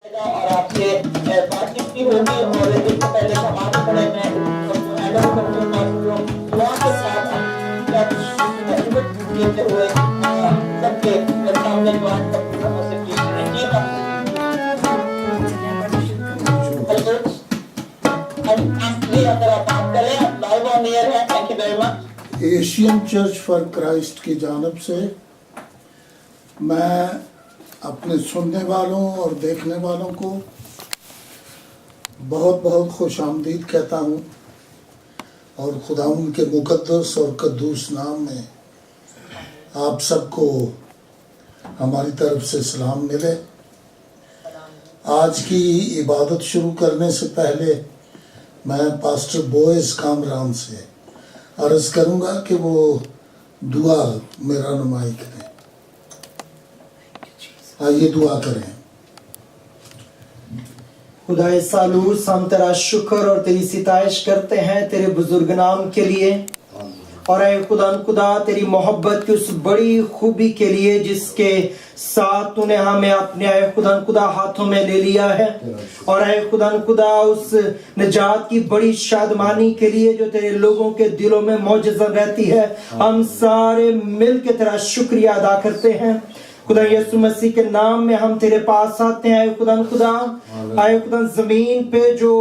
और आपसे बातचीत भी होगी और इससे पहले हमारे बड़े में हेलो करते हैं दुआ के साथ देते हुए सबके सामने दुआ करते अगर आप बात करें लाइव ऑन एयर है। Thank you very much. Asian church for Christ की जानब से मैं अपने सुनने वालों और देखने वालों को बहुत बहुत खुश आमदीद कहता हूँ और खुदा उनके मुकद्दस और कद्दूस नाम में आप सबको हमारी तरफ से सलाम मिले। आज की इबादत शुरू करने से पहले मैं पास्टर बोएस कामरान से अर्ज़ करूँगा कि वो दुआ मेरा नुमाई करें। आइए दुआ करें। खुदाए सालूस, हम तेरा शुक्र और तेरी सिताइश करते हैं तेरे बुजुर्ग नाम के लिए और ऐ खुदा तेरी मोहब्बत की उस बड़ी खूबी के लिए जिसके साथ तूने हमें अपने ऐ खुदा हाथों में ले लिया है और ऐ खुदा उस निजात की बड़ी शादमानी के लिए जो तेरे लोगों के दिलों में मौजूद रहती है। हम सारे मिल के तेरा शुक्रिया अदा करते हैं। खुदा यीशु मसीह के नाम में हम तेरे पास आते हैं। आए खुदा जमीन पे जो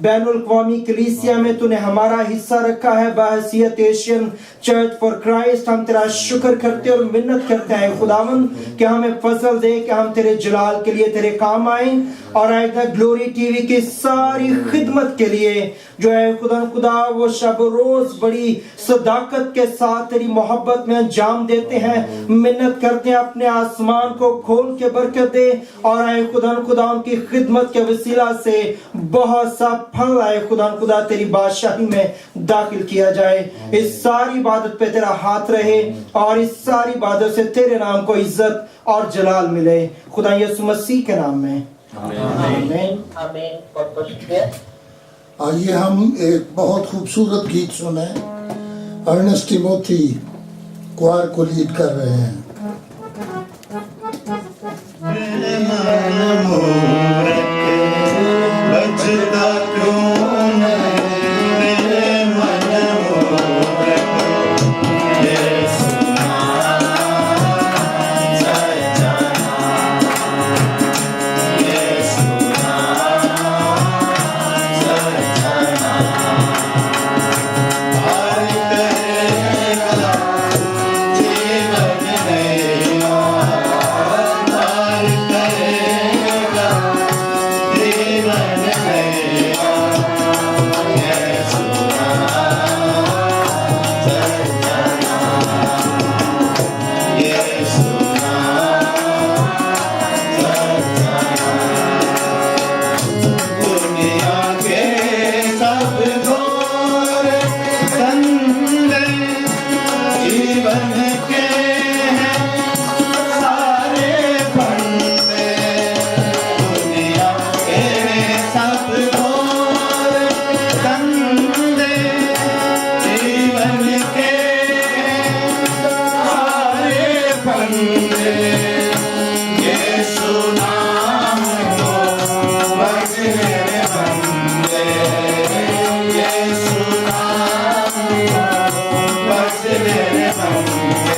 बैनुल अक़वामी कलीसिया में तूने हमारा हिस्सा रखा है बहैसियत एशियन चर्च फॉर क्राइस्ट, हम तेरा शुक्र करते और मिन्नत करते हैं खुदावंद कि हमें फजल दे कि हम तेरे जलाल के लिए तेरे काम आए और आए ग्लोरी टीवी की सारी खिदमत के लिए जो है खुदा वो शब रोज बड़ी सदाकत के साथ तेरी मोहब्बत में अंजाम देते हैं। मिन्नत करते हैं अपने आसमान को खोल के बरकत दे और आए खुदा उनकी खिदमत के वसीला से बहुत सा फल आए खुदा तेरी बादशाही में दाखिल किया जाए। इस सारी इबादत पे तेरा हाथ रहे और इस सारी इबादत से तेरे नाम को इज्जत और जलाल मिले खुदा यीशु मसीह के नाम में आमीन। आइए हम एक बहुत खूबसूरत गीत सुने। अर्नेस्ट टिमोथी क्वार को लीड कर रहे हैं। Bye.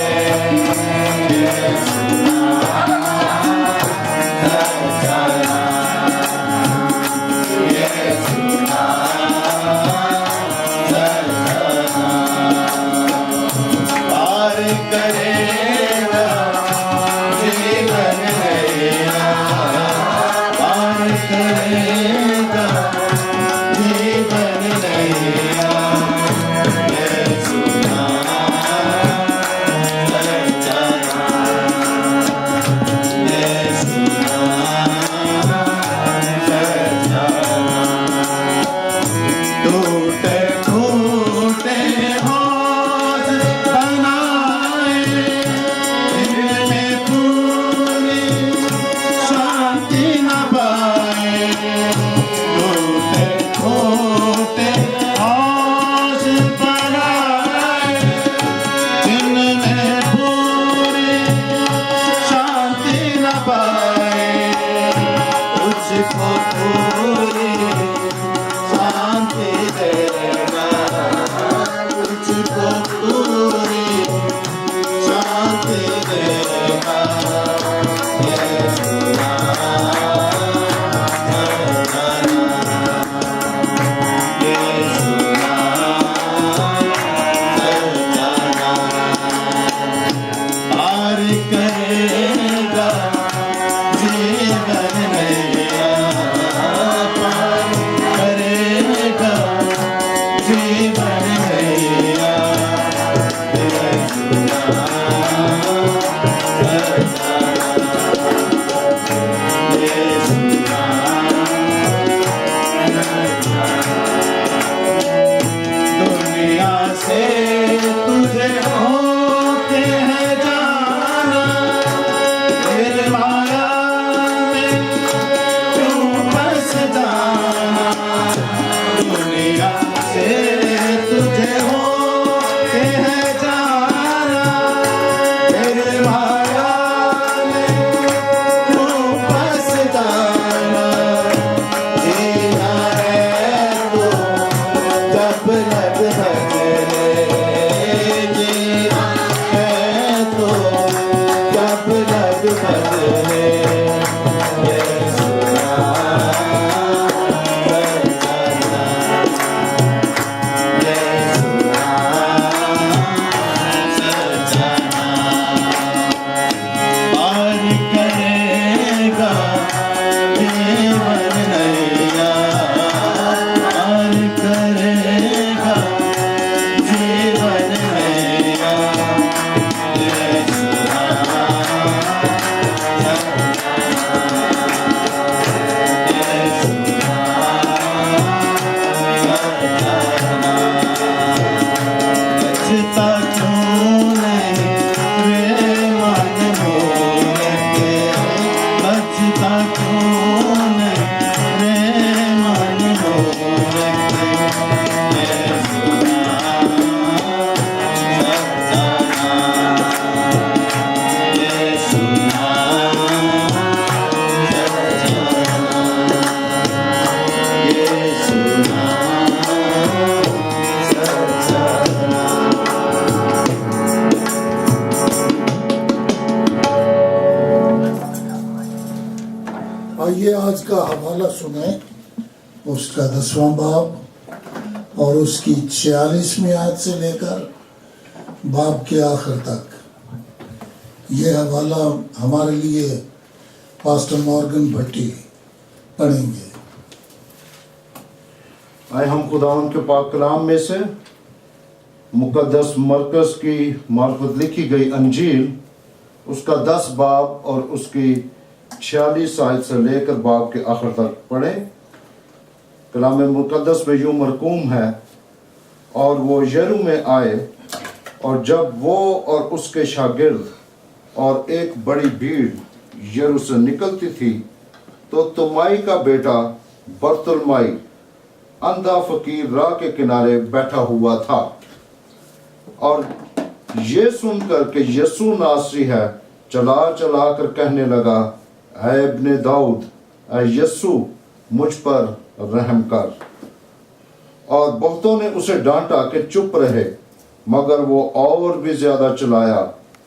आइए आज का हवाला सुने, उसका 10वां बाब और उसकी 46वीं आयत से लेकर बाब के आखिर तक। ये हवाला हमारे लिए पास्टर मॉर्गन भट्टी पढ़ेंगे। आए हम खुदावंद के पाक कलाम में से मुकद्दस मरकज़ की मार्फत लिखी गई अंजील उसका 10 बाब और उसकी 46 आयत से लेकर बाब के आखिर तक पढ़ें। कलाम मुकद्दस में यूं मरकूम है, और वो यरू में आए, और जब वो और उसके शागिर्द और एक बड़ी भीड़ यरू से निकलती थी, तो तुमाई का बेटा बरतुलमाई अंधा फकीर राह के किनारे बैठा हुआ था, और ये सुनकर कि यीशु नासरी है, चला चला कर कहने लगा, ऐ इब्ने दाऊद, ऐ यीशु मुझ पर रहम कर। और बहुतों ने उसे डांटा कि चुप रहे, मगर वो और भी ज्यादा चिल्लाया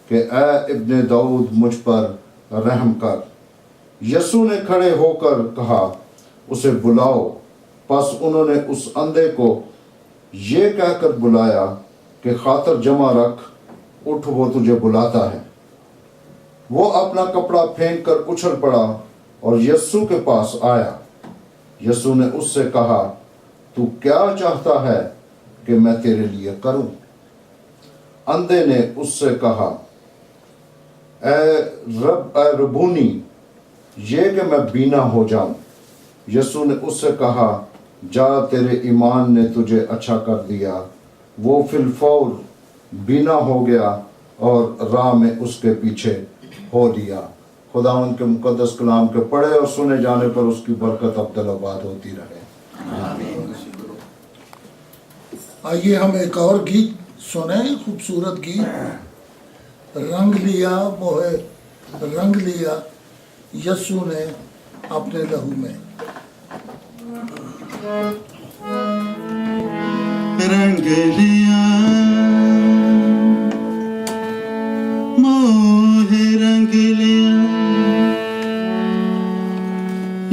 कि ऐ इब्ने दाऊद मुझ पर रहम कर। यीशु ने खड़े होकर कहा, उसे बुलाओ। बस उन्होंने उस अंधे को ये कहकर बुलाया कि खातर जमा रख, उठ, वो तुझे बुलाता है। वो अपना कपड़ा फेंक कर उछल पड़ा और यीशु के पास आया। यीशु ने उससे कहा, तू क्या चाहता है कि मैं तेरे लिए करूं? अंधे ने उससे कहा, ऐ रबूनी, ये कि मैं बीना हो जाऊं। यीशु ने उससे कहा, जा, तेरे ईमान ने तुझे अच्छा कर दिया। वो फिलफौर बीना हो गया और राह में उसके पीछे हो लिया। खुदावंद के मुकद्दस कलाम के पढ़े और सुने जाने पर उसकी बरकत अब्दुलाबाद होती रहे। आमीन। आइए हम एक और गीत सुने, खूबसूरत गीत, रंग लिया मोहे रंग लिया यीशु ने अपने लहू में। रंग लिया मोहे रंग लिया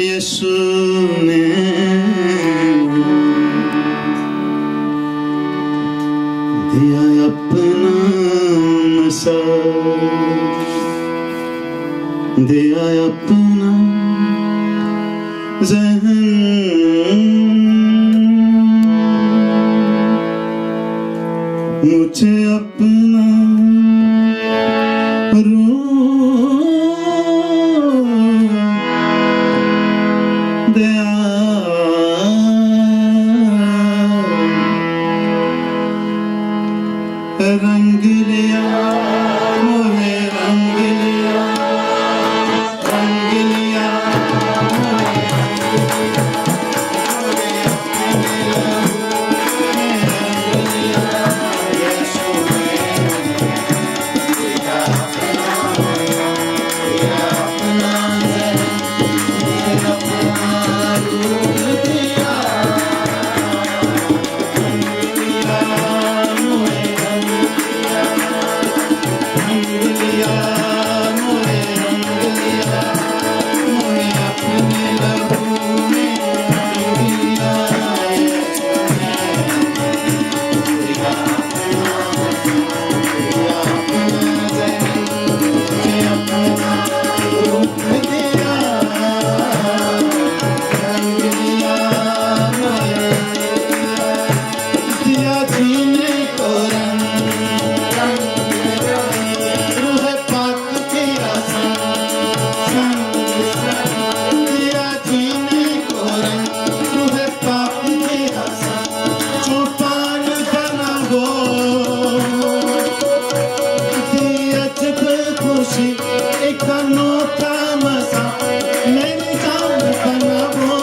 यीशु ने दिया अपना नशा, दिया अपना जहन मुझे अपना रूप दया रंग लिया मोहे रंग लिया एक अनोखा मजा मेरी जान बना वो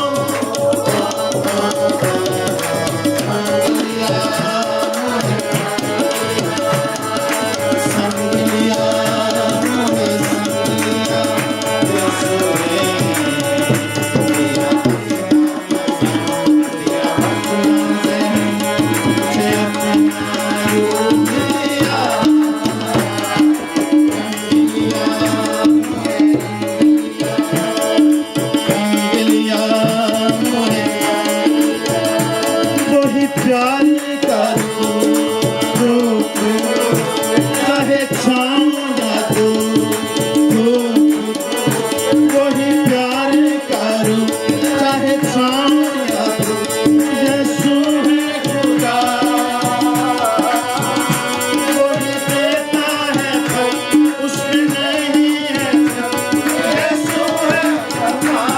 प्यार करो चाहे छाऊंगा तो वही प्यार करो चाहे छाऊंगा तो यीशु है खुदा वही देता है फल उसमें नहीं है यीशु है खुदा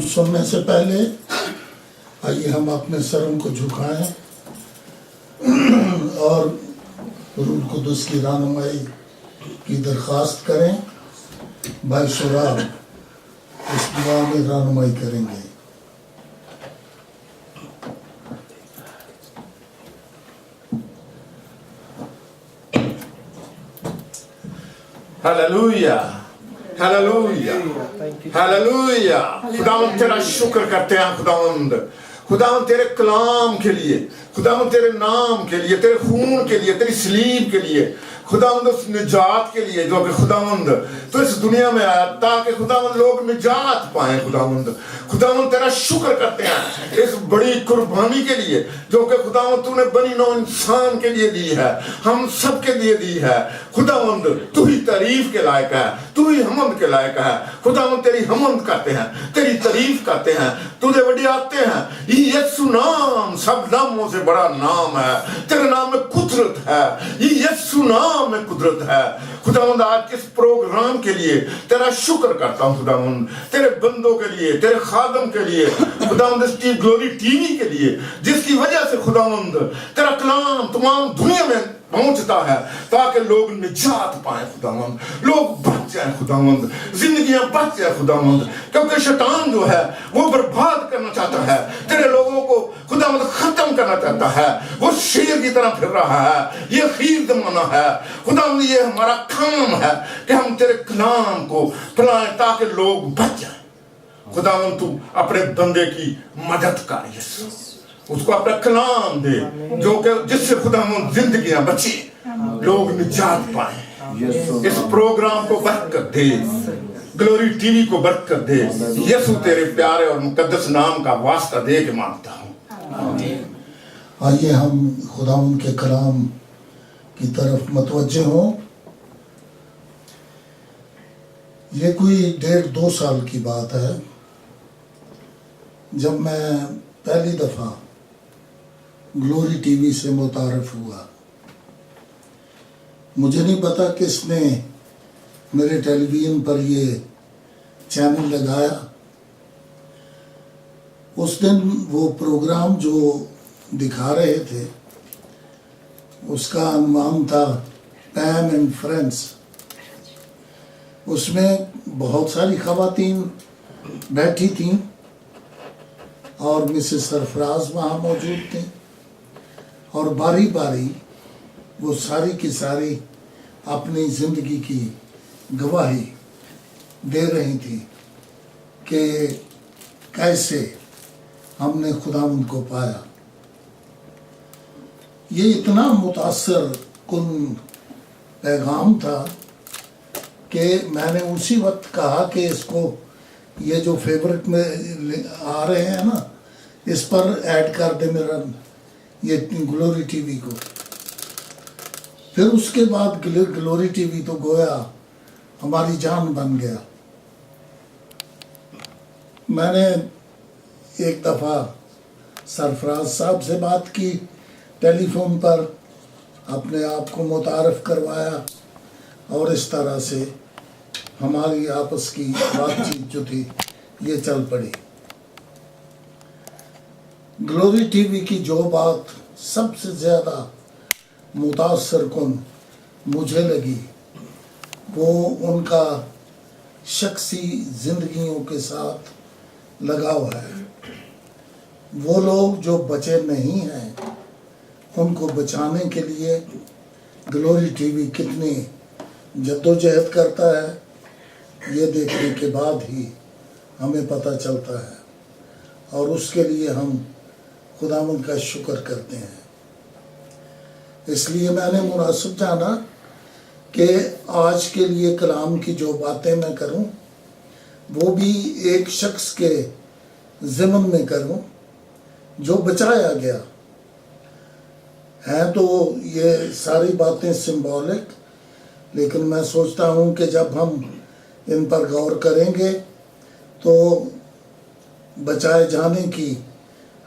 सुनने से पहले आइए हम अपने सरों को झुकाएं और रूह कुदस की रहनुमाई की दरख्वास्त करें। भाई सुराब इस दुआ में रहनुमाई करेंगे। Hallelujah, hallelujah, hallelujah. खुदावंद तेरा शुक्र करते हैं खुदावंद, खुदावंद तेरे कलाम के लिए, खुदावंद तेरे नाम के लिए, तेरे खून के लिए, तेरी सलीब के लिए, खुदावंद उस निजात के लिए जो कि खुदावंद तो इस दुनिया में आया ताकि खुदावंद लोग निजात पाएं। खुदावंद खुदावंद तेरा शुक्र करते हैं इस बड़ी कुर्बानी के लिए जो कि खुदावंद तूने बनी नौ इंसान के लिए दी है, हम सब के लिए दी है। खुदावंद तू ही तारीफ के लायक है, तू ही हमद के लायक है। खुदावंद तेरी हमद करते हैं, तेरी तारीफ करते हैं, तुझे बढ़ियाते हैं। यीशु नाम सब नामों से बड़ा नाम है, तेरे नाम में कुदरत है, यीशु नाम में कुदरत है। खुदावंद आज किस प्रोग्राम के लिए तेरा शुक्र करता हूँ खुदावंद, तेरे बंदों के लिए, तेरे खादम के लिए, खुदावंद इस ग्लोरी टीवी के लिए जिसकी वजह से खुदावंद तेरा कलाम तमाम दुनिया में पहुंचता है ताकि लोग निजात पाए खुदावंद, लोग बच जाए खुदावंद, जिंदगियां बच जाए खुदावंद। क्योंकि शैतान जो है वो बर्बाद करना चाहता है, तेरे लोगों को खुदावंद खत्म करना चाहता है, वो शेर की तरह फिर रहा है। ये खीर जमाना है खुदावंद, ये हमारा काम है कि हम तेरे कलाम को फैलाएं ताकि लोग बच जाए। खुदावंद तू अपने बंदे की मदद कर, यीशु उसको अपना कलाम दे जो कि जिससे खुदावंद जिंदगियां बची, लोग निजात पाए। इस प्रोग्राम को बरकत दे, ग्लोरी टीवी को बरकत दे। यीशु तेरे प्यारे और मुकद्दस नाम का वास्ता दे के मांगता हूँ। आइए हम खुदावंद के कलाम की तरफ मतवज्जे हों। ये कोई 1.5-2 साल की बात है जब मैं पहली दफा ग्लोरी टीवी से मुतारफ हुआ। मुझे नहीं पता किसने मेरे टेलीविज़न पर ये चैनल लगाया। उस दिन वो प्रोग्राम जो दिखा रहे थे उसका अनुमान था पैम एंड फ्रेंड्स। उसमें बहुत सारी खवातीन बैठी थीं और मिसेस सरफराज वहाँ मौजूद थी और बारी बारी वो सारी की सारी अपनी ज़िंदगी की गवाही दे रही थी कि कैसे हमने खुदावंद को पाया। ये इतना मुतासर कुन पैगाम था कि मैंने उसी वक्त कहा कि इसको ये जो फेवरेट में आ रहे हैं ना, इस पर ऐड कर दे मेरा ये ग्लोरी टीवी को। फिर उसके बाद ग्लोरी टीवी तो गोया हमारी जान बन गया। मैंने एक दफ़ा सरफराज साहब से बात की टेलीफोन पर, अपने आप को मुतारफ़ करवाया और इस तरह से हमारी आपस की बातचीत जो थी ये चल पड़ी। ग्लोरी टीवी की जो बात सबसे ज़्यादा मुतासर कुन मुझे लगी वो उनका शख्सी ज़िंदगियों के साथ लगाव है। वो लोग जो बचे नहीं हैं उनको बचाने के लिए ग्लोरी टीवी कितनी जद्दोजहद करता है ये देखने के बाद ही हमें पता चलता है और उसके लिए हम खुदावंद का शुक्र करते हैं। इसलिए मैंने मुनासिब जाना कि आज के लिए कलाम की जो बातें मैं करूं वो भी एक शख्स के ज़िम्मन में करूं जो बचाया गया है। तो ये सारी बातें सिंबॉलिक, लेकिन मैं सोचता हूं कि जब हम इन पर गौर करेंगे तो बचाए जाने की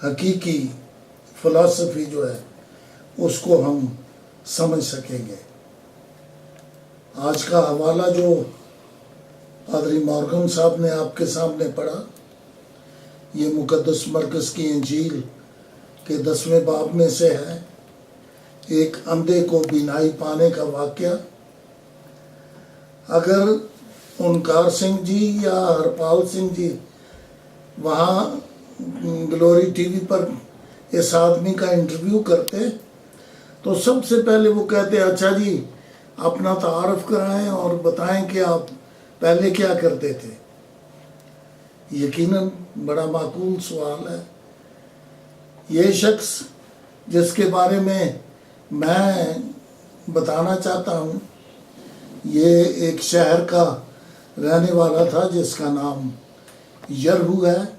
हकीकी फ़िलॉसफी जो है उसको हम समझ सकेंगे। आज का हवाला जो पादरी मॉर्गन साहब ने आपके सामने पढ़ा, ये मुकद्दस मरकज़ की इंजील के 10वें बाब में से है। एक अंधे को बीनाई पाने का वाक़या। अगर ओंकार सिंह जी या हरपाल सिंह जी वहाँ ग्लोरी टीवी पर इस आदमी का इंटरव्यू करते, तो सबसे पहले वो कहते अच्छा जी अपना तारुफ कराएं और बताएं कि आप पहले क्या करते थे। यकीनन बड़ा माकूल सवाल है। ये शख्स जिसके बारे में मैं बताना चाहता हूँ, ये एक शहर का रहने वाला था जिसका नाम यरहू है।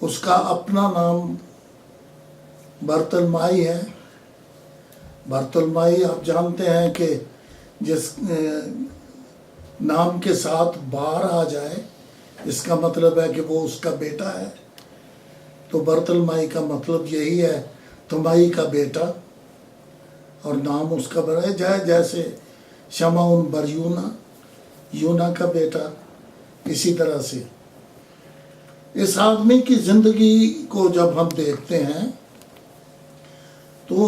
उसका अपना नाम बर्तलमाई है। बर्तलमाई आप जानते हैं कि जिस नाम के साथ बार आ जाए इसका मतलब है कि वो उसका बेटा है। तो बर्तलमाई का मतलब यही है, तुमाई का बेटा, और नाम उसका बड़ा जाए जैसे शमाउन बरयूना, यूना का बेटा। इसी तरह से इस आदमी की जिंदगी को जब हम देखते हैं तो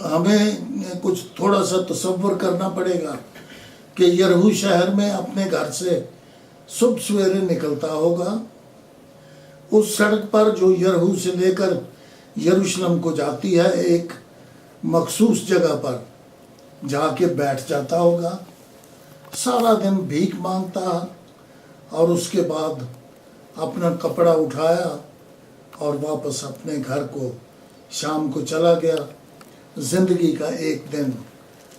हमें कुछ थोड़ा सा तसव्वुर करना पड़ेगा कि यरहू शहर में अपने घर से सुबह सवेरे निकलता होगा। उस सड़क पर जो यरहू से लेकर यरूशलेम को जाती है, एक मखसूस जगह पर जाके बैठ जाता होगा, सारा दिन भीख मांगता और उसके बाद अपना कपड़ा उठाया और वापस अपने घर को शाम को चला गया। जिंदगी का एक दिन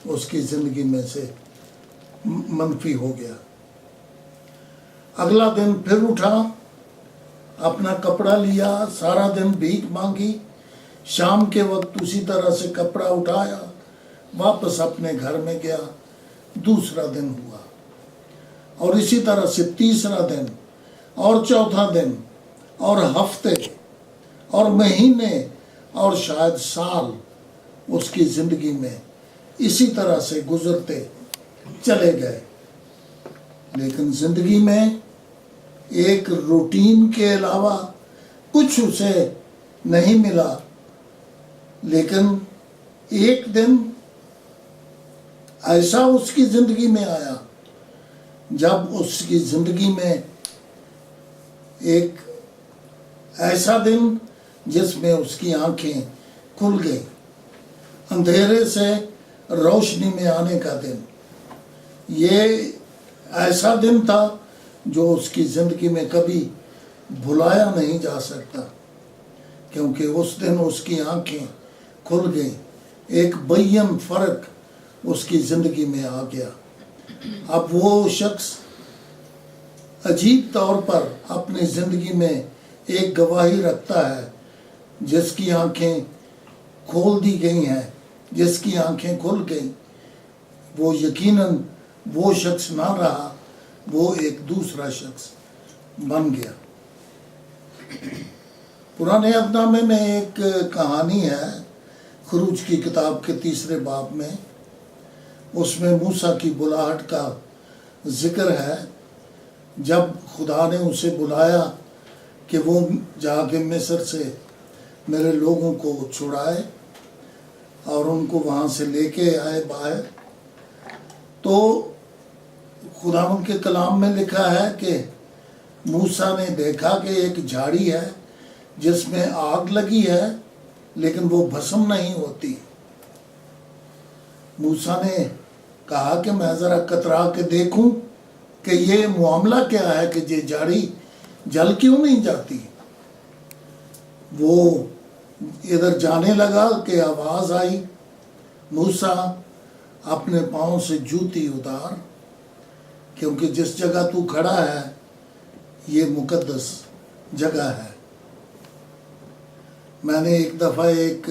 उसकी जिंदगी में से मनफी हो गया। अगला दिन फिर उठा, अपना कपड़ा लिया, सारा दिन भीख मांगी, शाम के वक्त उसी तरह से कपड़ा उठाया, वापस अपने घर में गया। दूसरा दिन हुआ और इसी तरह से तीसरा दिन और चौथा दिन और हफ्ते और महीने और शायद साल उसकी जिंदगी में इसी तरह से गुजरते चले गए। लेकिन जिंदगी में एक रूटीन के अलावा कुछ उसे नहीं मिला। लेकिन एक दिन ऐसा उसकी जिंदगी में आया जब उसकी जिंदगी में एक ऐसा दिन जिसमें उसकी आंखें खुल गई, अंधेरे से रोशनी में आने का दिन। ये ऐसा दिन था जो उसकी जिंदगी में कभी भुलाया नहीं जा सकता, क्योंकि उस दिन उसकी आंखें खुल गई, एक बेयन फर्क उसकी जिंदगी में आ गया। अब वो शख्स अजीब तौर पर अपनी जिंदगी में एक गवाही रखता है, जिसकी आंखें खोल दी गई हैं, जिसकी आंखें खुल गई, वो यकीनन वो शख्स ना रहा, वो एक दूसरा शख्स बन गया। पुराने अहदनामे में एक कहानी है, खुरूज की किताब के 3 बाब में। उसमें मूसा की बुलाहट का जिक्र है। जब खुदा ने उसे बुलाया कि वो जाके मिस्र से मेरे लोगों को छुड़ाए और उनको वहाँ से लेके आए बाहर, तो खुदा के कलाम में लिखा है कि मूसा ने देखा कि एक झाड़ी है जिसमें आग लगी है लेकिन वो भस्म नहीं होती। मूसा ने कहा कि मैं ज़रा कतरा के देखूं कि ये मामला क्या है कि ये झाड़ी जल क्यों नहीं जाती। वो इधर जाने लगा कि आवाज़ आई, मूसा अपने पाँव से जूती उतार, क्योंकि जिस जगह तू खड़ा है ये मुकद्दस जगह है। मैंने एक दफ़ा एक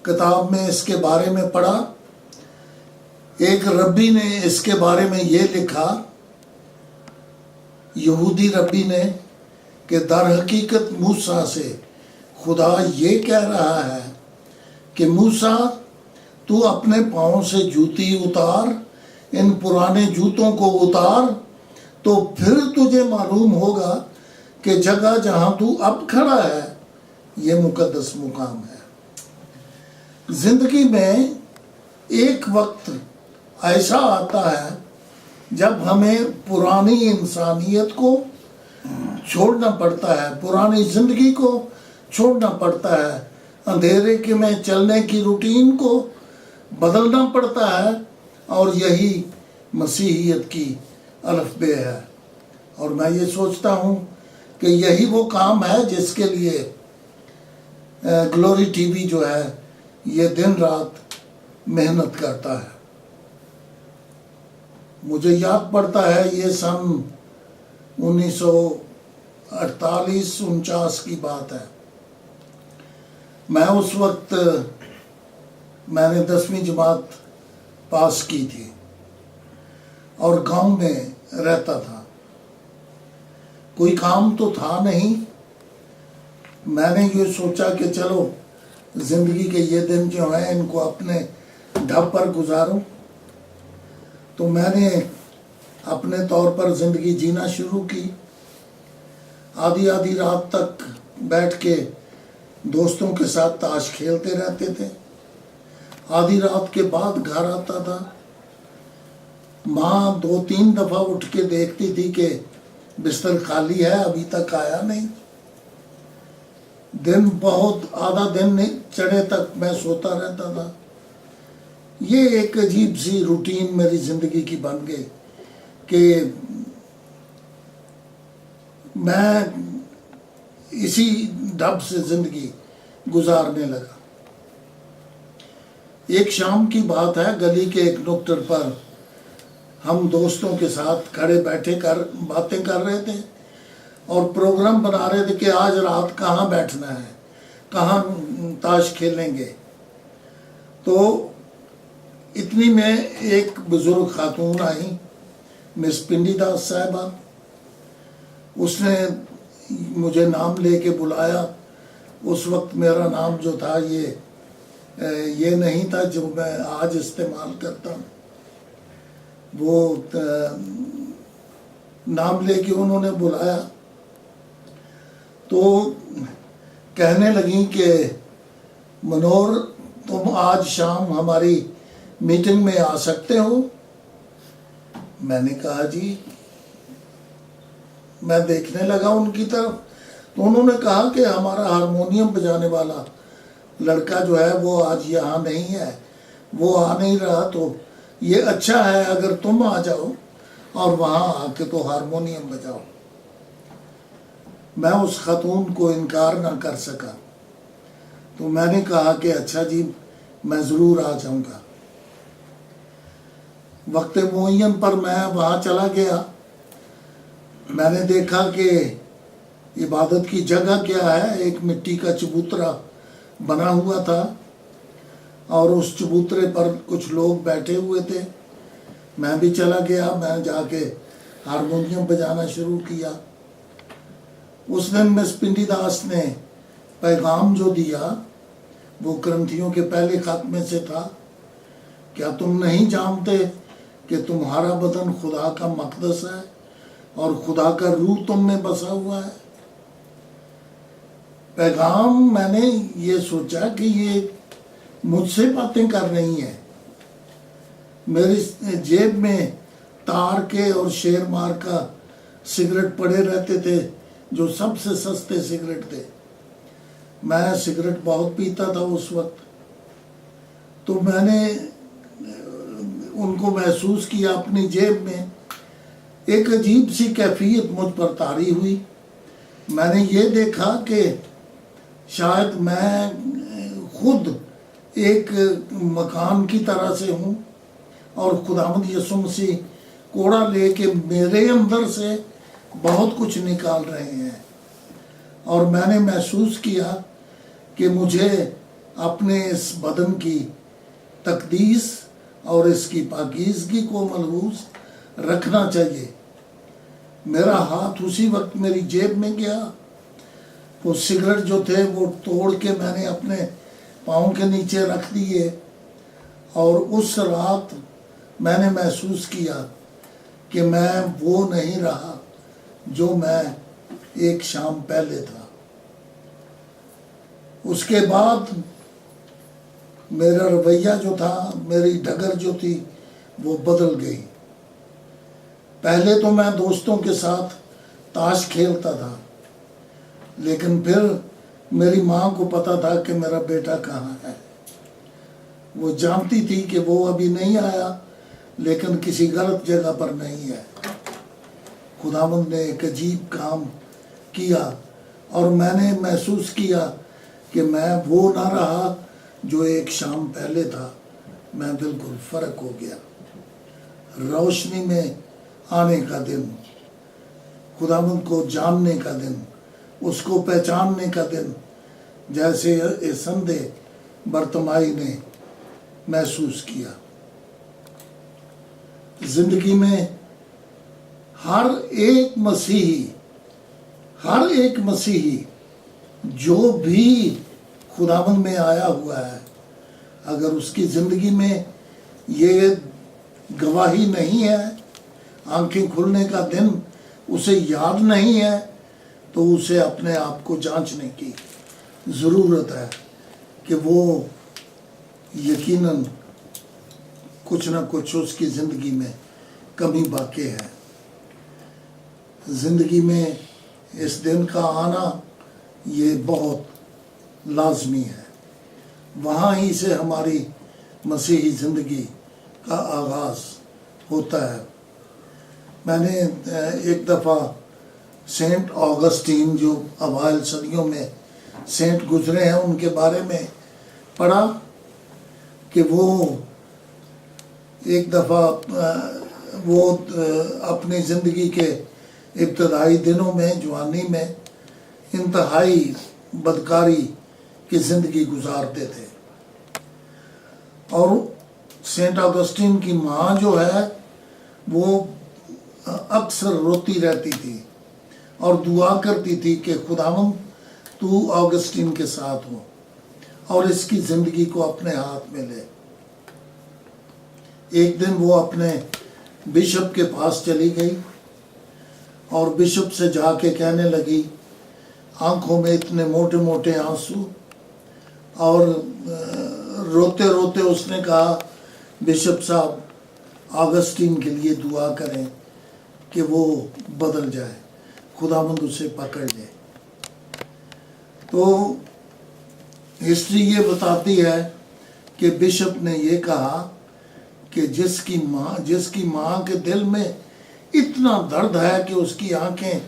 किताब में इसके बारे में पढ़ा। एक रब्बी ने इसके बारे में ये लिखा, यहूदी रब्बी ने, कि दर हकीकत मूसा से खुदा ये कह रहा है कि मूसा तू अपने पाँव से जूती उतार, इन पुराने जूतों को उतार, तो फिर तुझे मालूम होगा कि जगह जहाँ तू अब खड़ा है ये मुकद्दस मुकाम है। जिंदगी में एक वक्त ऐसा आता है जब हमें पुरानी इंसानियत को छोड़ना पड़ता है, पुरानी जिंदगी को छोड़ना पड़ता है, अंधेरे के में चलने की रूटीन को बदलना पड़ता है, और यही मसीहियत की अलफ़बे है। और मैं ये सोचता हूँ कि यही वो काम है जिसके लिए ग्लोरी टीवी जो है ये दिन रात मेहनत करता है। मुझे याद पड़ता है ये सन 1948-49 की बात है। मैं उस वक्त मैंने 10वीं जमात पास की थी और गांव में रहता था। कोई काम तो था नहीं। मैंने ये सोचा कि चलो ज़िंदगी के ये दिन जो हैं इनको अपने ढब पर गुजारूं। तो मैंने अपने तौर पर ज़िंदगी जीना शुरू की। आधी आधी रात तक बैठ के दोस्तों के साथ ताश खेलते रहते थे। आधी रात के बाद घर आता था। माँ 2-3 दफ़ा उठ के देखती थी कि बिस्तर खाली है, अभी तक आया नहीं। दिन बहुत आधा दिन चढ़े तक मैं सोता रहता था। ये एक अजीब सी रूटीन मेरी ज़िंदगी की बन गई कि मैं इसी ढब से ज़िंदगी गुजारने लगा। एक शाम की बात है, गली के एक नुक्कड़ पर हम दोस्तों के साथ खड़े बैठे बातें कर रहे थे और प्रोग्राम बना रहे थे कि आज रात कहाँ बैठना है, कहाँ ताश खेलेंगे। तो इतनी में एक बुजुर्ग खातून आई, मिस पिंडी दास साहिबा। उसने मुझे नाम लेके बुलाया। उस वक्त मेरा नाम जो था ये नहीं था जो मैं आज इस्तेमाल करता हूँ। वो नाम लेके उन्होंने बुलाया तो कहने लगी कि मनोहर तुम आज शाम हमारी मीटिंग में आ सकते हो। मैंने कहा जी। मैं देखने लगा उनकी तरफ तो उन्होंने कहा कि हमारा हारमोनियम बजाने वाला लड़का जो है वो आज यहाँ नहीं है, वो आ नहीं रहा, तो ये अच्छा है अगर तुम आ जाओ और वहाँ आके तो हारमोनियम बजाओ। मैं उस खातून को इनकार ना कर सका तो मैंने कहा कि अच्छा जी मैं ज़रूर आ जाऊँगा। वक्त मुअय्यन पर मैं वहाँ चला गया। मैंने देखा कि इबादत की जगह क्या है, एक मिट्टी का चबूतरा बना हुआ था और उस चबूतरे पर कुछ लोग बैठे हुए थे। मैं भी चला गया। मैं जाके हारमोनियम बजाना शुरू किया। उस दिन मिस पिंडी दास ने पैगाम जो दिया वो ग्रंथियों के पहले खत में से था, क्या तुम नहीं जानते कि तुम्हारा बदन खुदा का मक़दस है और खुदा का रूह तुम में बसा हुआ है। पैगाम मैंने ये सोचा कि ये मुझसे बातें कर रही हैं। मेरी जेब में तार के और शेर मार का सिगरेट पड़े रहते थे जो सबसे सस्ते सिगरेट थे। मैं सिगरेट बहुत पीता था उस वक्त। तो मैंने उनको महसूस किया अपनी जेब में। एक अजीब सी कैफियत मुझ पर तारी हुई। मैंने ये देखा कि शायद मैं खुद एक मकान की तरह से हूँ और खुदावंद यीशु मसीह कोड़ा लेके मेरे अंदर से बहुत कुछ निकाल रहे हैं। और मैंने महसूस किया कि मुझे अपने इस बदन की तकदीस और इसकी पाकीज़गी को मलहूज़ रखना चाहिए। मेरा हाथ उसी वक्त मेरी जेब में गया। वो सिगरेट जो थे वो तोड़ के मैंने अपने पाँव के नीचे रख दिए और उस रात मैंने महसूस किया कि मैं वो नहीं रहा जो मैं एक शाम पहले था। उसके बाद मेरा रवैया जो था, मेरी डगर जो थी वो बदल गई। पहले तो मैं दोस्तों के साथ ताश खेलता था, लेकिन फिर मेरी माँ को पता था कि मेरा बेटा कहाँ है। वो जानती थी कि वो अभी नहीं आया, लेकिन किसी गलत जगह पर नहीं है। खुदावंद ने एक अजीब काम किया और मैंने महसूस किया कि मैं वो ना रहा जो एक शाम पहले था। मैं बिल्कुल फर्क हो गया। रोशनी में आने का दिन, खुदावंद को जानने का दिन, उसको पहचानने का दिन, जैसे ये संदेह बर्तमाई ने महसूस किया। जिंदगी में हर एक मसीही जो भी खुदावंद में आया हुआ है, अगर उसकी जिंदगी में ये गवाही नहीं है, आंखें खुलने का दिन उसे याद नहीं है, तो उसे अपने आप को जांचने की ज़रूरत है कि वो यकीनन कुछ ना कुछ उसकी ज़िंदगी में कमी बाकी है। ज़िंदगी में इस दिन का आना ये बहुत लाजमी है। वहाँ ही से हमारी मसीही ज़िंदगी का आगाज़ होता है। मैंने एक दफ़ा सेंट ऑगस्टीन, जो अवाइल सदियों में सेंट गुजरे हैं, उनके बारे में पढ़ा कि वो एक दफ़ा वो अपनी ज़िंदगी के इब्तदाई दिनों में, जवानी में, इंतहाई बदकारी की ज़िंदगी गुजारते थे। और सेंट ऑगस्टीन की माँ जो है वो अक्सर रोती रहती थी और दुआ करती थी कि खुदावंद तू ऑगस्टीन के साथ हो और इसकी ज़िंदगी को अपने हाथ में ले। एक दिन वो अपने बिशप के पास चली गई और बिशप से जाके कहने लगी, आंखों में इतने मोटे मोटे आंसू, और रोते रोते उसने कहा, बिशप साहब ऑगस्टीन के लिए दुआ करें कि वो बदल जाए, खुदावंद उसे पकड़ ले। तो हिस्ट्री ये बताती है कि बिशप ने ये कहा कि जिसकी माँ के दिल में इतना दर्द है कि उसकी आंखें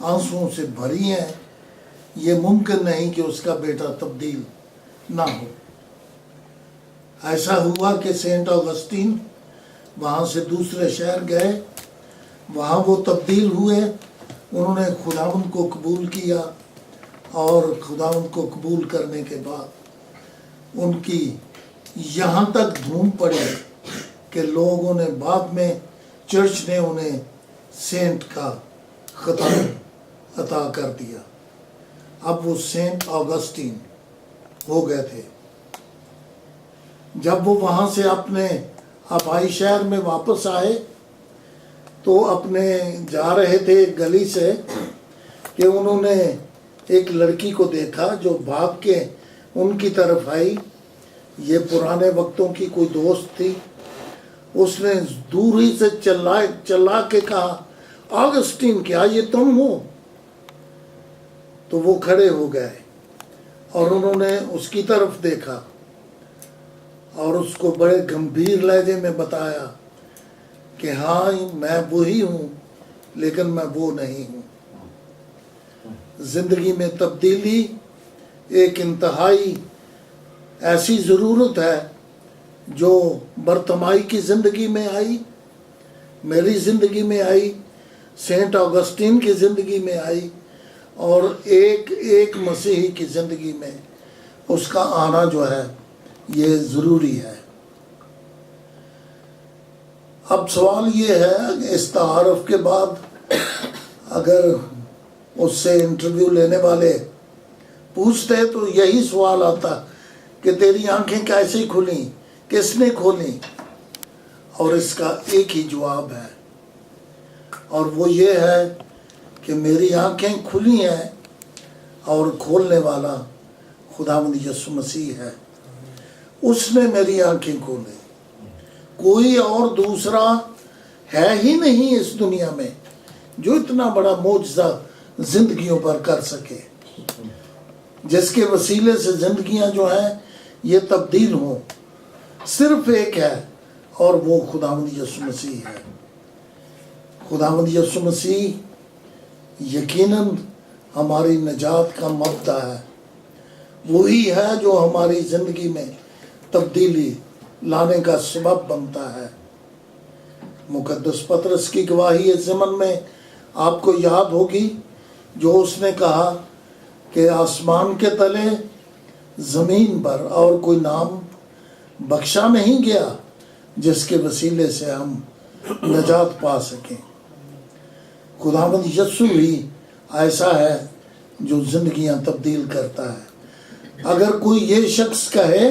आंसुओं से भरी हैं, ये मुमकिन नहीं कि उसका बेटा तब्दील ना हो। ऐसा हुआ कि सेंट ऑगस्टीन वहाँ से दूसरे शहर गए, वहाँ वो तब्दील हुए, उन्होंने खुदावंद को कबूल किया और खुदावंद को कबूल करने के बाद उनकी यहाँ तक धूम पड़ी कि लोगों ने बाद में, चर्च ने उन्हें सेंट का खिताब अता कर दिया। अब वो सेंट ऑगस्टीन हो गए थे। जब वो वहाँ से अपने आबाई शहर में वापस आए तो अपने जा रहे थे एक गली से कि उन्होंने एक लड़की को देखा जो भाग के उनकी तरफ आई। ये पुराने वक्तों की कोई दोस्त थी। उसने दूर ही से चिल्ला के कहा, ऑगस्टीन क्या ये तुम हो? तो वो खड़े हो गए और उन्होंने उसकी तरफ देखा और उसको बड़े गंभीर लहजे में बताया कि हाँ मैं वही हूँ, लेकिन मैं वो नहीं हूँ। जिंदगी में तब्दीली एक इंतहाई ऐसी ज़रूरत है जो बर्तमाई की ज़िंदगी में आई, मेरी ज़िंदगी में आई, सेंट ऑगस्टीन की ज़िंदगी में आई और एक मसीही की ज़िंदगी में उसका आना जो है ये ज़रूरी है। अब सवाल ये है, इस तारफ़ के बाद अगर उससे इंटरव्यू लेने वाले पूछते तो यही सवाल आता कि तेरी आंखें कैसे खुली, किसने खोली? और इसका एक ही जवाब है और वो ये है कि मेरी आंखें खुली हैं और खोलने वाला खुदावंद यीशु मसीह है। उसने मेरी आंखें खोली। कोई और दूसरा है ही नहीं इस दुनिया में जो इतना बड़ा मौजज़ा जिंदगियों पर कर सके, जिसके वसीले से जिंदगियां जो हैं ये तब्दील हों। सिर्फ एक है और वो खुदावंद यीशु मसीह है। खुदावंद यीशु मसीह यकीनन हमारी निजात का मबदा है। वही है जो हमारी जिंदगी में तब्दीली लाने का सबब बनता है। मुकद्दस पतरस की गवाही इस ज़मन में आपको याद होगी जो उसने कहा कि आसमान के तले ज़मीन पर और कोई नाम बख्शा नहीं गया जिसके वसीले से हम निजात पा सकें। खुदावंद यीशु ही ऐसा है जो जिंदगियां तब्दील करता है। अगर कोई ये शख्स कहे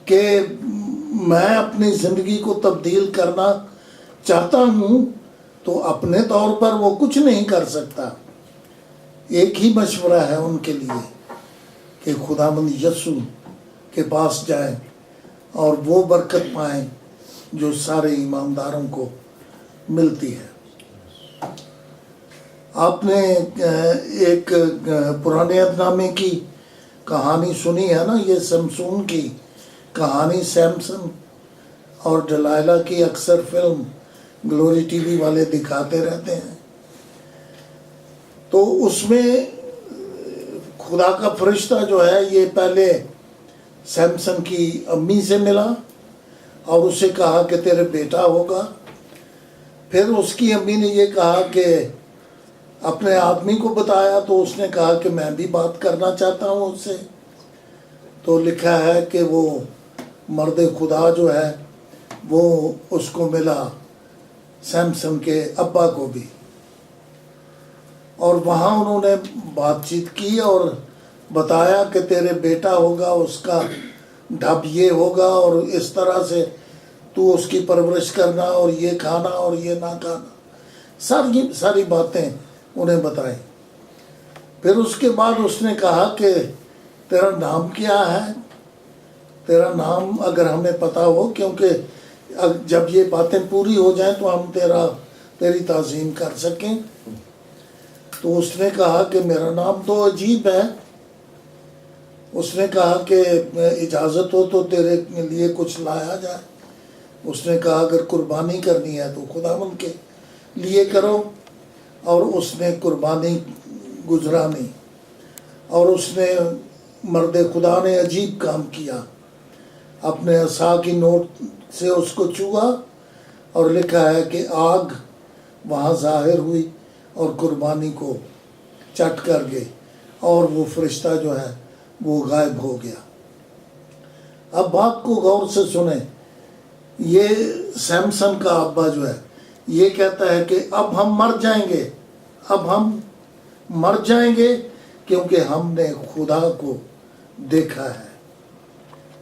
कि मैं अपनी ज़िंदगी को तब्दील करना चाहता हूँ तो अपने तौर पर वो कुछ नहीं कर सकता। एक ही मशवरा है उनके लिए कि खुदावंद यीशु के पास जाएं और वो बरकत पाएं जो सारे ईमानदारों को मिलती है। आपने एक पुराने अहदनामे की कहानी सुनी है ना, ये समसून की कहानी। सैमसन और दलाइला की अक्सर फिल्म ग्लोरी टीवी वाले दिखाते रहते हैं। तो उसमें खुदा का फरिश्ता जो है ये पहले सैमसन की अम्मी से मिला और उससे कहा कि तेरे बेटा होगा। फिर उसकी अम्मी ने ये कहा कि अपने आदमी को बताया तो उसने कहा कि मैं भी बात करना चाहता हूँ उससे। तो लिखा है कि वो मर्द खुदा जो है वो उसको मिला सैमसन के अब्बा को भी, और वहाँ उन्होंने बातचीत की और बताया कि तेरे बेटा होगा, उसका ढब ये होगा और इस तरह से तू उसकी परवरिश करना और ये खाना और ये ना खाना, सारी बातें उन्हें बताई। फिर उसके बाद उसने कहा कि तेरा नाम क्या है, तेरा नाम अगर हमें पता हो, क्योंकि जब ये बातें पूरी हो जाएं तो हम तेरी ताज़ीम कर सकें। तो उसने कहा कि मेरा नाम तो अजीब है। उसने कहा कि इजाज़त हो तो तेरे लिए कुछ लाया जाए। उसने कहा अगर कुर्बानी करनी है तो खुदावंद के लिए करो। और उसने कुर्बानी गुजरानी और उसने मर्द खुदा ने अजीब काम किया। अपने असा की नोट से उसको छुआ और लिखा है कि आग वहाँ ज़ाहिर हुई और कुर्बानी को चट कर गई और वो फरिश्ता जो है वो गायब हो गया। अब बात को गौर से सुने। ये सैमसन का अब्बा जो है ये कहता है कि अब हम मर जाएंगे, अब हम मर जाएंगे क्योंकि हमने खुदा को देखा है।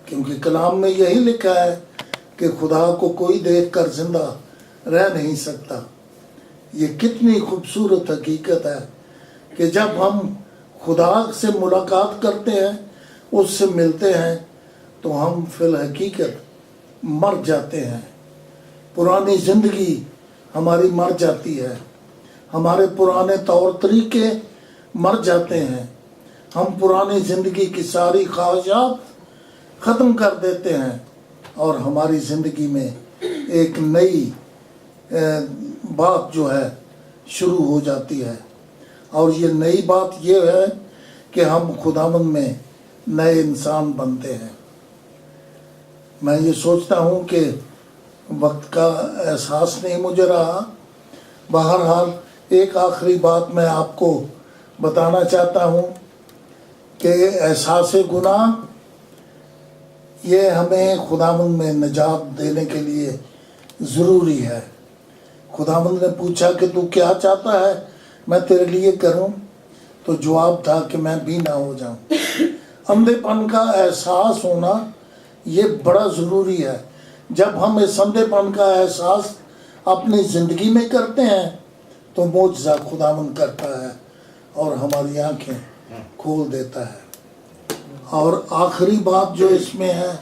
क्योंकि कलाम में यही लिखा है कि खुदा को कोई देखकर जिंदा रह नहीं सकता। ये कितनी खूबसूरत हकीकत है कि जब हम खुदा से मुलाकात करते हैं, उससे मिलते हैं, तो हम फिल हकीकत मर जाते हैं। पुरानी ज़िंदगी हमारी मर जाती है, हमारे पुराने तौर तरीके मर जाते हैं, हम पुरानी ज़िंदगी की सारी ख्वाहिशात ख़त्म कर देते हैं और हमारी ज़िंदगी में एक नई बात जो है शुरू हो जाती है। और ये नई बात ये है कि हम खुदावंद में नए इंसान बनते हैं। मैं ये सोचता हूँ कि वक्त का एहसास नहीं मुझे रहा। बहरहाल एक आखिरी बात मैं आपको बताना चाहता हूँ कि एहसास गुनाह ये हमें खुदावंद में निजात देने के लिए ज़रूरी है। खुदावंद ने पूछा कि तू क्या चाहता है मैं तेरे लिए करूं, तो जवाब था कि मैं बीना हो जाऊं। अंधेपन का एहसास होना ये बड़ा ज़रूरी है। जब हम इस अंधेपन का एहसास अपनी ज़िंदगी में करते हैं तो मौजज़ा खुदावंद करता है और हमारी आंखें खोल देता है। और आखिरी बात जो इसमें है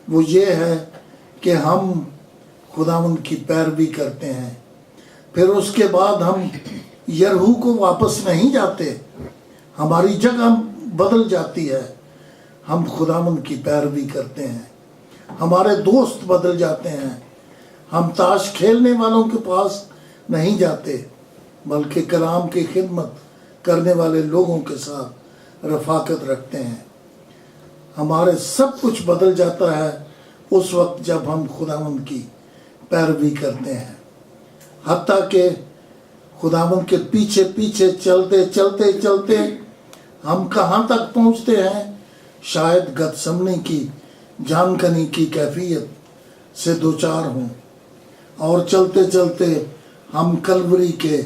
वो ये है कि हम खुदावंद की पैरवी करते हैं। फिर उसके बाद हम यरहू को वापस नहीं जाते, हमारी जगह बदल जाती है। हम खुदावंद की पैरवी करते हैं, हमारे दोस्त बदल जाते हैं। हम ताश खेलने वालों के पास नहीं जाते, बल्कि कलाम की खिदमत करने वाले लोगों के साथ रफाकत रखते हैं। हमारे सब कुछ बदल जाता है उस वक्त जब हम खुदावंद की पैरवी करते हैं। हत्ता के खुदावंद के पीछे पीछे चलते चलते चलते हम कहाँ तक पहुँचते हैं, शायद गतसमनी की जानकनी की कैफियत से दो चार हों, और चलते चलते हम कलवरी के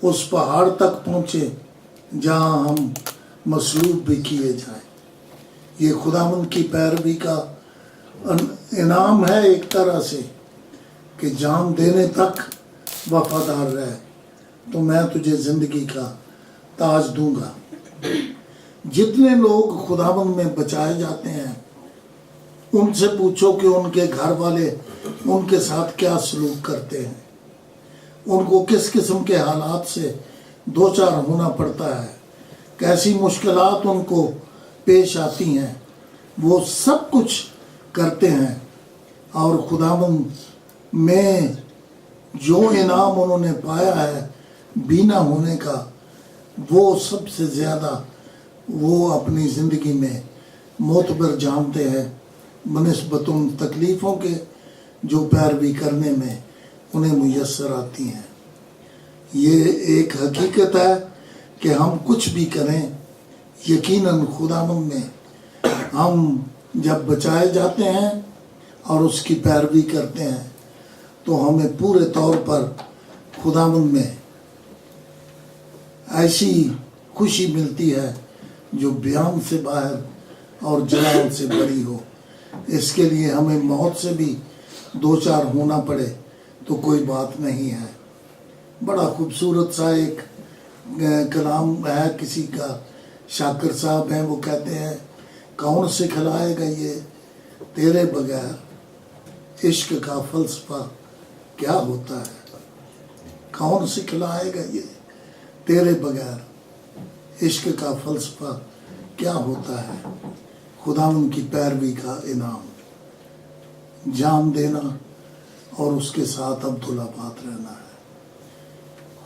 उस पहाड़ तक पहुँचे जहाँ हम मसलूब भी किए जाएं। ये खुदावंद की पैरवी का इनाम है एक तरह से कि जान देने तक वफादार रहे तो मैं तुझे ज़िंदगी का ताज दूंगा। जितने लोग खुदावंद में बचाए जाते हैं उनसे पूछो कि उनके घर वाले उनके साथ क्या सलूक करते हैं, उनको किस किस्म के हालात से दो चार होना पड़ता है, कैसी मुश्किलात उनको पेश आती हैं। वो सब कुछ करते हैं और खुदावंद में जो इनाम उन्होंने पाया है बीना होने का, वो सबसे ज़्यादा वो अपनी ज़िंदगी में मोतबर जानते हैं बनिस्बत उन तकलीफ़ों के जो पैरवी करने में उन्हें मुयस्सर आती हैं। ये एक हकीकत है कि हम कुछ भी करें, यकीनन खुदावंद में हम जब बचाए जाते हैं और उसकी पैरवी करते हैं तो हमें पूरे तौर पर खुदावंद में ऐसी खुशी मिलती है जो बयान से बाहर और जलाल से बड़ी हो। इसके लिए हमें मौत से भी दो चार होना पड़े तो कोई बात नहीं है। बड़ा खूबसूरत सा एक कलाम है किसी का, शाकिर साहब हैं, वो कहते हैं कौन सिखलाएगा ये तेरे बगैर इश्क का फ़लसफ़ा क्या होता है। कौन सिखलाएगा ये तेरे बगैर इश्क का फ़लसफ़ा क्या होता है। खुदावंद की पैरवी का इनाम, जान देना और उसके साथ अब्दुल्लाबाद रहना है।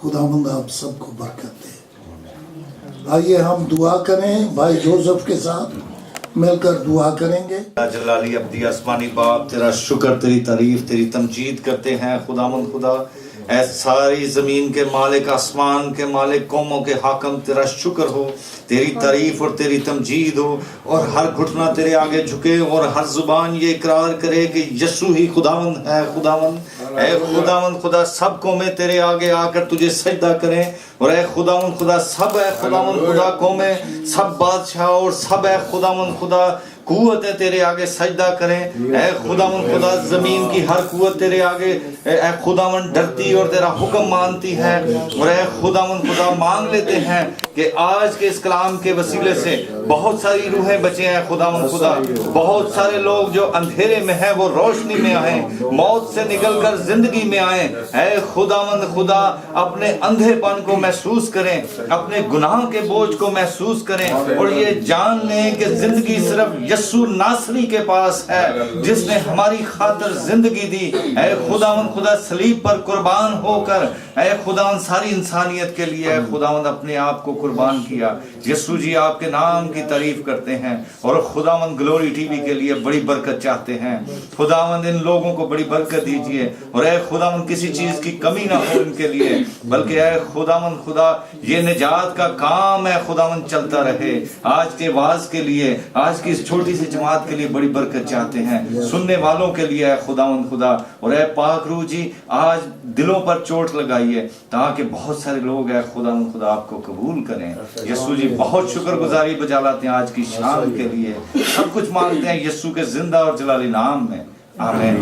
खुदावंद आप सबको बरकत दे। आइए हम दुआ करें, भाई जोसेफ के साथ मिलकर दुआ करेंगे। जलाली अब्दी आसमानी बाप, तेरा शुक्र, तेरी तारीफ, तेरी तमजीद करते हैं खुदावंद खुदा। ऐ सारी ज़मीन के मालिक, आसमान के मालिक, कौमों के हाकम, तेरा शुक्र हो, तेरी तारीफ और तेरी तमजीद हो, और हर घुटना तेरे आगे झुके और हर जुबान ये इकरार करे कि यीशु ही खुदावंद है। खुदावंद ऐ खुदावंद खुदा, सब कौमें तेरे आगे आकर तुझे सजदा करें, और ऐ खुदावंद खुदा सब है खुदावंद खुदा कौमें, सब बादशाह और सब है खुदावंद खुदा कुव्वतें तेरे आगे सजदा करें। ऐ खुदावंद खुदा ज़मीन की हर कुव्वत तेरे आगे ऐ खुदावंद डरती और तेरा हुक्म मानती है। और ऐ खुदावंद खुदा मांग लेते हैं कि आज के इस कलाम के वसीले से बहुत सारी रूहें बचे हैं खुदावंद खुदा। बहुत सारे लोग जो अंधेरे में हैं वो रोशनी में आए, मौत से निकलकर जिंदगी में आए। ऐ खुदावंद खुदा अपने अंधेपन को महसूस करें, अपने गुनाह के बोझ को महसूस करें, और ये जान लें कि जिंदगी सिर्फ यीशु नासरी के पास है जिसने हमारी खातिर जिंदगी दी। ऐ खुदावंद खुदा सलीब पर कुर्बान होकर ऐ खुदावंद सारी इंसानियत के लिए खुदावंद अपने आप को कुर्बान किया। यीशु जी आपके नाम की तारीफ करते हैं, और खुदावंद ग्लोरी टीवी के लिए बड़ी बरकत चाहते हैं। खुदावंद इन लोगों को बड़ी बरकत दीजिए, और ऐ खुदावंद किसी चीज की कमी ना हो इनके लिए, बल्कि ऐ खुदावंद खुदा ये निजात का काम है खुदावंद चलता रहे। आज के वाज के लिए, आज की इस छोटी सी जमात के लिए बड़ी बरकत चाहते हैं, सुनने वालों के लिए है खुदावंद खुदा। और ऐ पाक रूह जी आज दिलों पर चोट लगाइए ताकि बहुत सारे लोग है खुदावंद खुदा आपको कबूल करें। यीशु जी बहुत शुक्रगुजारी बजा लाते हैं आज की शान के लिए, सब कुछ मांगते हैं यीशु के जिंदा और जलाली नाम में, आमीन।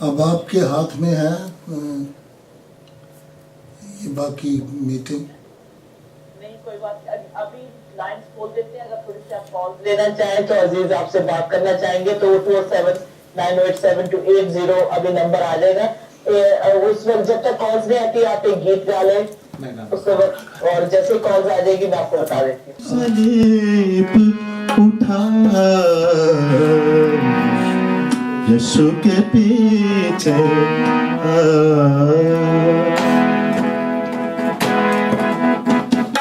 अब आपके हाथ में है ये बाकी मीटिंग। नहीं कोई बात नहीं, अभी लाइन्स खोल देते हैं। अगर थोड़ी सी आप कॉल लेना चाहें तो अजीज आपसे बात करना चाहेंगे तो 207 987280 अभी नंबर आ जाएगा। उस वक्त जब तक कॉल्स नहीं आती आप एक गीत गा लें उसके वक्त, और जैसे कॉल्स आ जाएगी मैं आपको बता देती हूँ। सलीब उठा यीशु के पीछे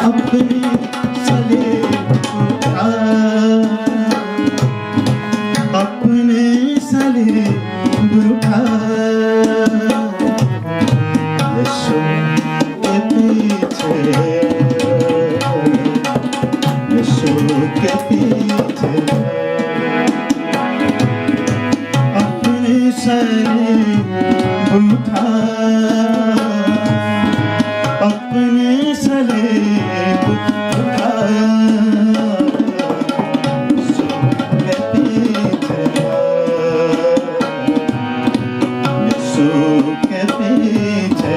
अपनी सलीब उठा, अपने सलीब उठा यीशु के पीछे, यीशु के पीछे अपने सलीब उठा, अपने सलीब उठा यीशु के पीछे, यीशु के पीछे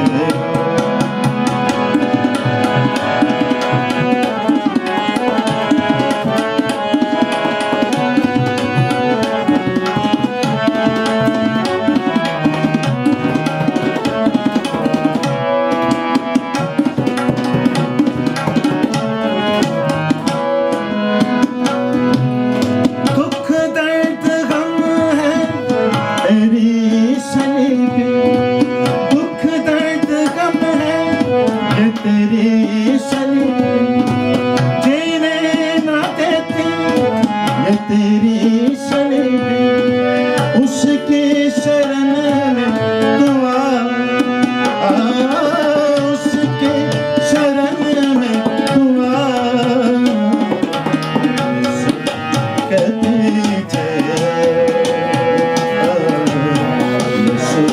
दुख दर्द गम है तेरी सलीब, दुख दर्द गम है ये तेरी सलीब, जीने ना देती ये तेरी सलीब, उसकी शरण में दुआ, उसके शरण में दुआ के पीछे, यीशु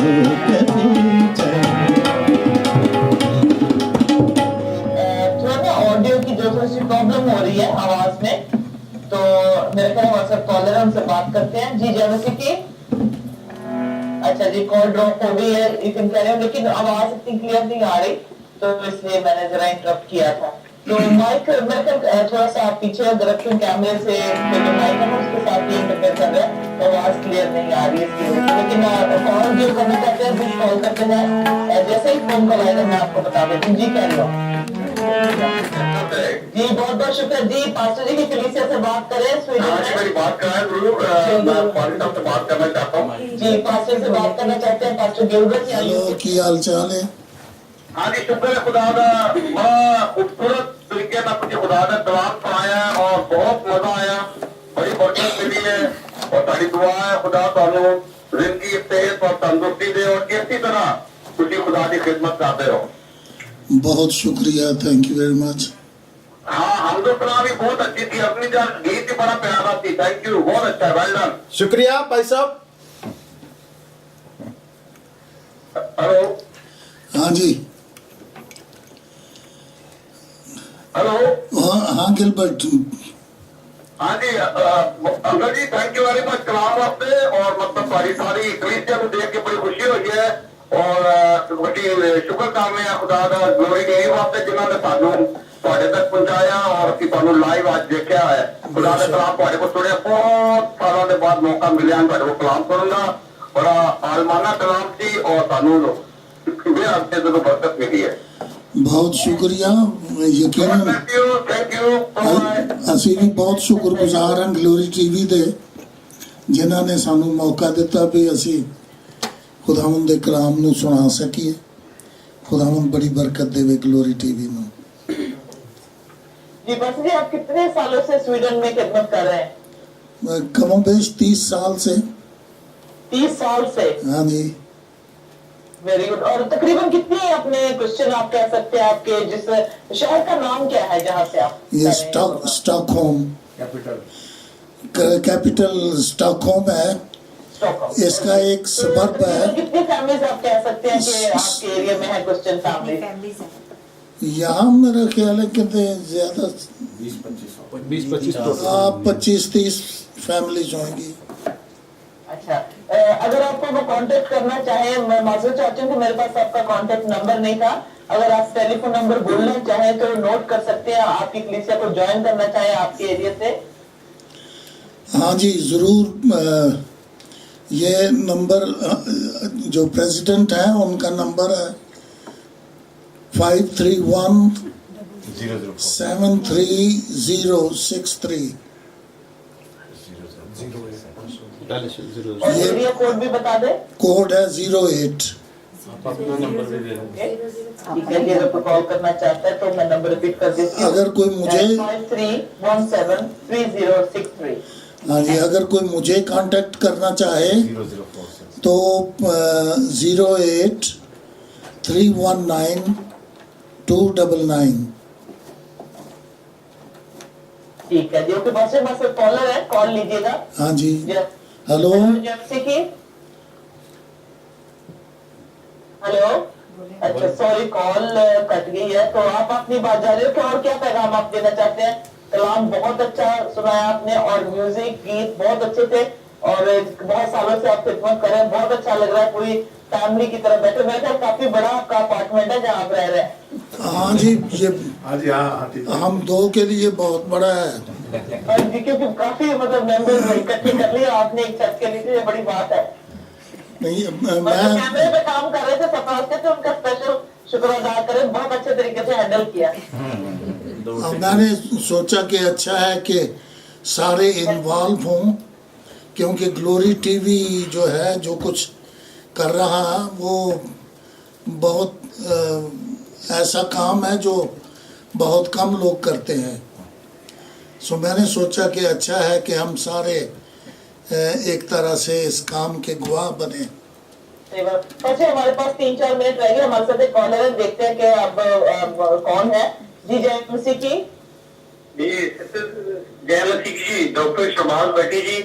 के पीछे थोड़ा ना ऑडियो की जो थोड़ी सी प्रॉब्लम हो रही है आवाज में, तो मेरे ख्याल व्हाट्सएप कॉलर है उनसे बात करते हैं। जी जैसे कि अच्छा जी कॉल ड्रॉप हो गई है लेकिन कह रहे हो, लेकिन आवाज इतनी क्लियर नहीं आ रही तो इसलिए मैंने जरा इंटरप्ट किया था। तो माइक मेरे ख्याल थोड़ा सा आप पीछे अगर रखें कैमरे से, तो जो माइक है उसके साथ ही इंटरफेयर कर रहे हैं तो आवाज क्लियर नहीं आ रही है इसकी वजह से। लेकिन कॉल जो करना चाहते हैं कुछ कॉल करते हैं, जैसे ही फोन कॉल आएगा मैं आपको बता देती हूँ। जी कह रहे हो जी, बहुत बहुत शुक्रिया जी। पास्टर जी की कलीसिया से बात करें स्वीडन में। मेरी बात कराएं गुरु, मैं पास्टर साहब से बात करना चाहता हूँ। जी पास्टर से बात करना चाहते हैं, पास्टर गिलबर्ट या हेलो, की हाल चाल है? हाँ जी शुक्र है खुदा का, बड़ा खूबसूरत तरीके से मुझे खुदा ने कलाम सुनाया और बहुत मजा आया, बड़ी बरकत मिली है और सारी दुआ है खुदा थानू जिंदगी सेहत और तंदुरुस्ती दे और इसी तरह तुझी खुदा की खिदमत करते रहो। बहुत शुक्रिया, थैंक यू वेरी मच। हाँ हम तो सुना भी बहुत अच्छी थी, अपनी जो गीत भी बड़ा प्यारा थी, थैंक यू, बहुत अच्छा, वेल डन। शुक्रिया भाई साहब। हेलो हाँ जी, हेलो हाँ गिलबर्ट, हाँ जी uncle ji thank you very much कलाम वास्ते, और मतलब सारी सारी कलीसिया को देख के बड़ी खुशी हुई है और बड़ी शुक्र करने हैं खुदा का, ग्लोरी डे वास्ते जिन्होंने सानू ਤੁਹਾਡੇ तक पहुंचाया और कि ਤੁਹਾਨੂੰ लाइव आज देखा है। खुदा का कलाम ਤੁਹਾਡੇ को सुने, बहुत सालों के बाद मौका मिले ਤੁਹਾਡੇ को कलाम सुनने का, बड़ा आलमाना कलाम सी और सानू बेहद बरकत मिली है। बहुत शुक्रिया। यकीनन थैंक यू ਅਸੀਂ ਵੀ ਬਹੁਤ ਸ਼ੁਕਰਗੁਜ਼ਾਰ ਹਾਂ ਗਲੋਰੀ ਟੀਵੀ ਦੇ, ਜਿਨ੍ਹਾਂ ਨੇ ਸਾਨੂੰ ਮੌਕਾ ਦਿੱਤਾ ਵੀ ਅਸੀਂ ਖੁਦਾਵੰਦ ਦੇ ਕਲਾਮ ਨੂੰ ਸੁਣਾ ਸਕੀਏ। ਖੁਦਾਵੰਦ ਬੜੀ ਬਰਕਤ ਦੇਵੇ ਗਲੋਰੀ ਟੀਵੀ ਨੂੰ। जी पास्टर जी आप कितने सालों से स्वीडन में खिदमत कर रहे हैं? कमोबेश 30 साल से। 30 साल से, हाँ जी। Very good. और तकरीबन कितने अपने क्वेश्चन आप कह सकते हैं, आपके जिस शहर का नाम क्या है जहाँ से आप? ये स्टॉकहोम कैपिटल स्टॉकहोम है। स्टॉकहोम। इसका एक सबर्ब है। कितनी फैमिलीज आप कह सकते हैं कि आपके एरिया में है क्वेश्चन फैमिली? यहाँ मेरा ख्याल है कि ज्यादा 25-30 फैमिलीज होंगी। अच्छा, अगर आपको वो कांटेक्ट करना चाहे, मैं माजूर चाहती हूँ कि मेरे पास आपका कांटेक्ट नंबर नहीं था, अगर आप टेलीफोन नंबर बोलना चाहें तो नोट कर सकते हैं, आपकी कलीसिया को ज्वाइन करना चाहे आपके एरिया से। हाँ जी ज़रूर। ये नंबर जो प्रेसिडेंट हैं उनका नंबर है 531-73063। और एरिया कोड भी बता दे। कोड है 08। ठीक है, ये लोग कॉल करना चाहता है तो मैं नंबर रिपीट कर देती हूँ। अगर कोई मुझे 53173063। हाँ जी, अगर कोई मुझे कांटेक्ट करना चाहे तो 08319299। ठीक है जी, ओके बस बस कॉलर है, कॉल लीजिएगा। हाँ जी, जी। हेलो। जैसे कि हेलो, अच्छा सॉरी कॉल कट गई है, तो आप अपनी बात जारी रखें। और क्या पैगाम आप देना चाहते हैं? कलाम बहुत अच्छा सुनाया आपने और म्यूजिक गीत बहुत अच्छे थे और बहुत सालों से आप खिदमत कर रहे हैं, बहुत अच्छा लग रहा है। पूरी फैमिली की तरह बैठे। मेरे ख्याल काफी बड़ा आपका अपार्टमेंट है जहाँ आप रह रहे हैं। हाँ जी, ये हम दो के लिए बहुत बड़ा है। और जी क्योंकि काफी मतलब मेंबर्स इकट्ठे कर लिए आपने एक छत के नीचे, ये बड़ी बात है। नहीं, और जो कैमरे पे काम कर रहे थे सरफराज के, तो उनका स्पेशल शुक्र अदा करें, बहुत अच्छे तरीके से हैंडल किया। मैंने सोचा कि अच्छा है कि सारे इन्वॉल्व हों, क्योंकि ग्लोरी टीवी जो है जो कुछ कर रहा है वो बहुत ऐसा काम है जो बहुत कम लोग करते हैं। सो मैंने सोचा कि अच्छा है कि हम सारे एक तरह से इस काम के गवाह बने। अच्छा, हमारे पास 3-4 मिनट रह गए, हमारे साथ एक कॉलर है, देखते हैं कि अब कौन है। जी जय मसीह की। जी जय मसीह की जी। डॉक्टर शबाज भट्टी जी,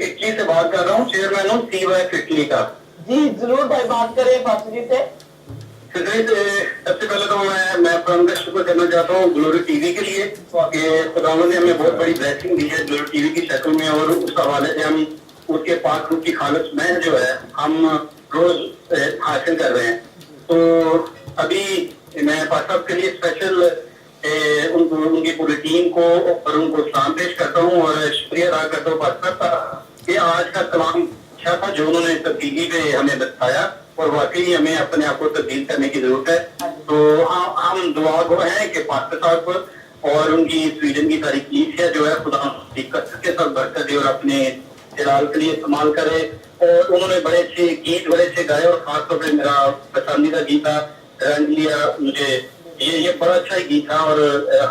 इटली से बात कर रहा हूँ, चेयरमैन हूँ CYF इटली का। जी जरूर भाई, बात करें फासिल जी से। सबसे पहले तो मैं आपका शुक्र करना चाहता हूँ ग्लोरी टीवी के लिए कि खुदावंद ने हमें बहुत बड़ी ब्लेसिंग दी है ग्लोरी टीवी की शक्ल में, और उस हवाले से हम उसके पाक रूप की खालस में जो है हम रोज हासिल कर रहे हैं। तो अभी मैं पाक साहब के लिए स्पेशल उनको, उनकी पूरी टीम को और उनको सलाम पेश करता हूँ और शुक्रिया अदा करता हूँ पाक साहब का कि आज का कलाम अच्छा था जो उन्होंने तब्दीली पे हमें बताया, और वाकई हमें अपने आप को तब्दील करने की जरूरत है। तो हम दुआ गो हैं कि पास्टर साहब और उनकी स्वीडन की सारी कलीसिया जो है खुदा के साथ बरकत दे और अपने जलाल के लिए इस्तेमाल करे। और उन्होंने बड़े अच्छे गीत बड़े अच्छे गाए, और खासतौर पर मेरा पसंदीदा गीत था रंगलिया मुझे, ये बड़ा अच्छा गीत था। और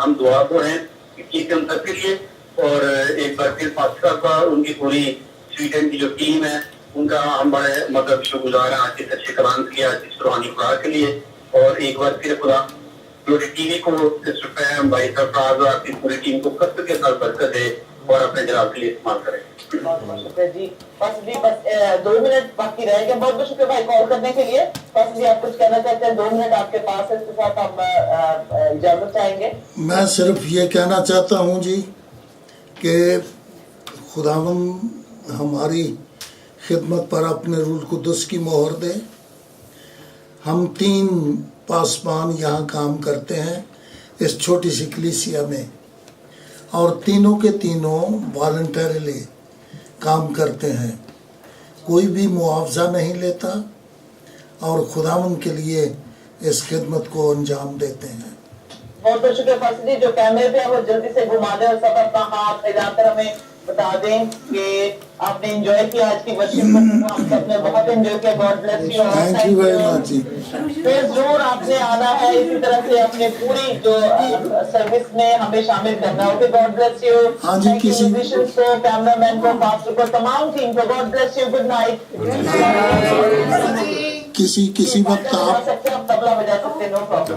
हम दुआ गो हैं गीत हम सबके लिए। और एक बार फिर पास्टर साहब का, उनकी पूरी स्वीडन की जो टीम है उनका हम बड़े मतलब शुक्रगुजार हैं आज के अच्छे कलाम के लिए, आज इस रूहानी खुराक के लिए। और एक बार फिर खुदा ग्लोरी टीवी को, सिस्टर पैम, भाई सरफराज और आपकी पूरी टीम को कसरत के साथ बरकत दे और अपने जलाल के लिए इस्तेमाल करें। बहुत बहुत शुक्रिया जी। बस 2 मिनट बाकी रह गए। बहुत बहुत शुक्रिया भाई कॉल करने के लिए। बस जी आप कुछ कहना चाहते हैं? 2 मिनट आपके पास है, इसके साथ हम इजाजत चाहेंगे। मैं सिर्फ ये कहना चाहता हूँ जी कि खुदावंद हमारी खिदमत पर अपने रूल कुदस की मोहर दे। हम 3 पासबान यहाँ काम करते हैं इस छोटी सी कलीसिया में, और तीनों के तीनों वॉलंटरीली काम करते हैं, कोई भी मुआवजा नहीं लेता और खुदावंद के लिए इस खिदमत को अंजाम देते हैं। बहुत बहुत शुक्रिया फासिल जी। जो कैमरे पे है वो जल्दी से घुमा दें और सब अपना हाथ हिलाकर हमें बता दें कि आपने एंजॉय किया आज की वर्शिप को। हम सब ने बहुत एंजॉय किया। God bless you. Thank you very much जी। फिर जरूर आपने आना है, इसी तरह से अपने पूरी जो सर्विस में हमें शामिल करना होगा। God bless you. हाँ जी, किसी म्यूजिशियंस को, कैमरामैन को, पास्टर को, तमाम टीम को God bless you. Good night. किसी वक्त आप तबला बजा सकते हैं, नो प्रॉब्लम।